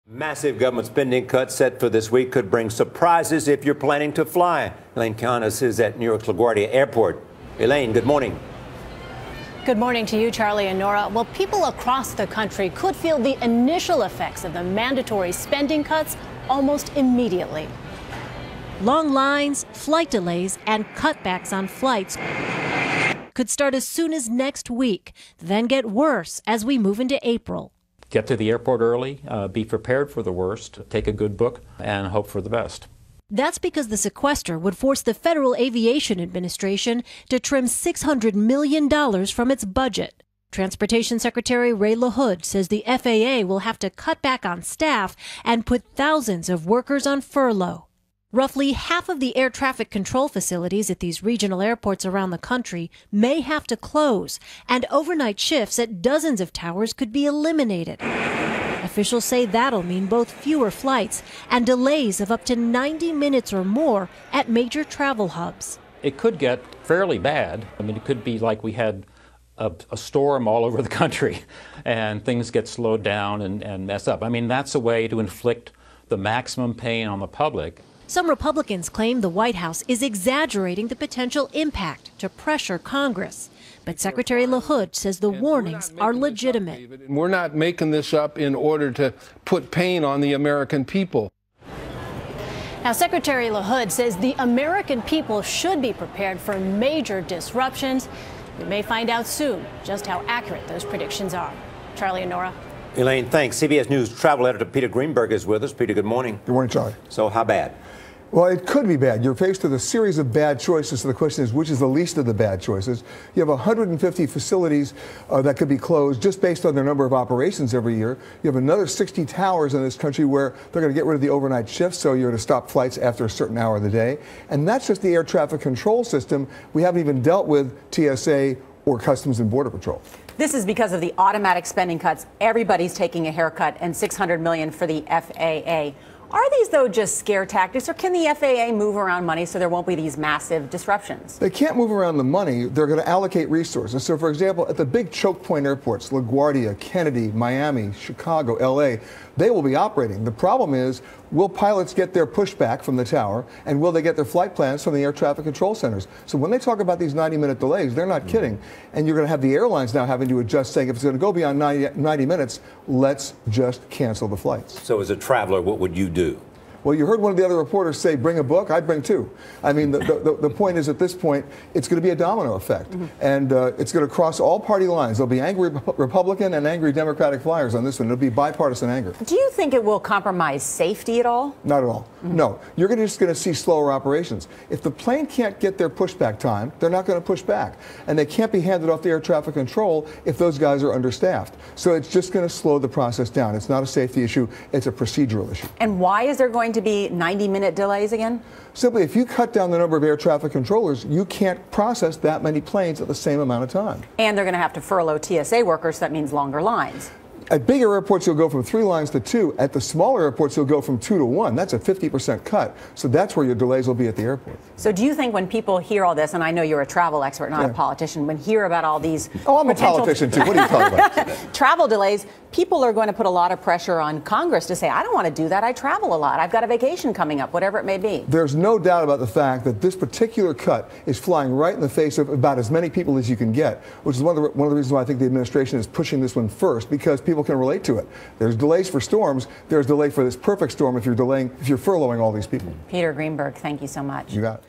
Massive government spending cuts set for this week could bring surprises if you're planning to fly. Elaine Quijano is at New York's LaGuardia Airport. Elaine, good morning. Good morning to you, Charlie and Nora. Well, people across the country could feel the initial effects of the mandatory spending cuts almost immediately. Long lines, flight delays, and cutbacks on flights could start as soon as next week, then get worse as we move into April. Get to the airport early, be prepared for the worst, take a good book, and hope for the best. That's because the sequester would force the Federal Aviation Administration to trim $600 million from its budget. Transportation Secretary Ray LaHood says the FAA will have to cut back on staff and put thousands of workers on furlough. Roughly half of the air traffic control facilities at these regional airports around the country may have to close, and overnight shifts at dozens of towers could be eliminated. Officials say that'll mean both fewer flights and delays of up to 90 minutes or more at major travel hubs. It could get fairly bad. I mean, it could be like we had a storm all over the country and things get slowed down and mess up. I mean, that's a way to inflict the maximum pain on the public. Some Republicans claim the White House is exaggerating the potential impact to pressure Congress. But Secretary LaHood says the warnings are legitimate. We're not making this up in order to put pain on the American people. Now, Secretary LaHood says the American people should be prepared for major disruptions. We may find out soon just how accurate those predictions are. Charlie and Nora. Elaine, thanks. CBS News travel editor Peter Greenberg is with us. Peter, good morning. Good morning, Charlie. So how bad? Well, it could be bad. You're faced with a series of bad choices, so the question is, which is the least of the bad choices? You have 150 facilities that could be closed just based on their number of operations every year. You have another 60 towers in this country where they're going to get rid of the overnight shifts, so you're to stop flights after a certain hour of the day. And that's just the air traffic control system. We haven't even dealt with TSA or Customs and Border Patrol. This is because of the automatic spending cuts. Everybody's taking a haircut, and $600 million for the FAA. Are these, though, just scare tactics, or can the FAA move around money so there won't be these massive disruptions? They can't move around the money. They're going to allocate resources. So, for example, at the big choke point airports, LaGuardia, Kennedy, Miami, Chicago, LA, they will be operating. The problem is, will pilots get their pushback from the tower, and will they get their flight plans from the air traffic control centers? So when they talk about these 90-minute delays, they're not kidding. And you're going to have the airlines now having to adjust, saying if it's going to go beyond 90 minutes, let's just cancel the flights. So as a traveler, what would you do? Well, you heard one of the other reporters say, bring a book. I'd bring two. I mean, the point is, at this point, it's going to be a domino effect. And it's going to cross all party lines. There'll be angry Republican and angry Democratic flyers on this one. It'll be bipartisan anger. Do you think it will compromise safety at all? Not at all. No. You're just going to see slower operations. If the plane can't get their pushback time, they're not going to push back. And they can't be handed off the air traffic control if those guys are understaffed. So it's just going to slow the process down. It's not a safety issue. It's a procedural issue. And why is there going to be 90-minute delays again? Simply, if you cut down the number of air traffic controllers, you can't process that many planes at the same amount of time. And they're going to have to furlough TSA workers, so that means longer lines. At bigger airports, you'll go from 3 lines to 2. At the smaller airports, you'll go from 2 to 1. That's a 50% cut. So that's where your delays will be at the airport. So do you think when people hear all this, and I know you're a travel expert, not a politician, when hear about all these I'm a politician too. What are you talking about? Travel delays, people are going to put a lot of pressure on Congress to say, I don't want to do that. I travel a lot. I've got a vacation coming up, whatever it may be. There's no doubt about the fact that this particular cut is flying right in the face of about as many people as you can get, which is one of the reasons why I think the administration is pushing this one first, because people can relate to it. There's delays for storms. There's delay for this perfect storm if you're furloughing all these people. Peter Greenberg, thank you so much. You got it.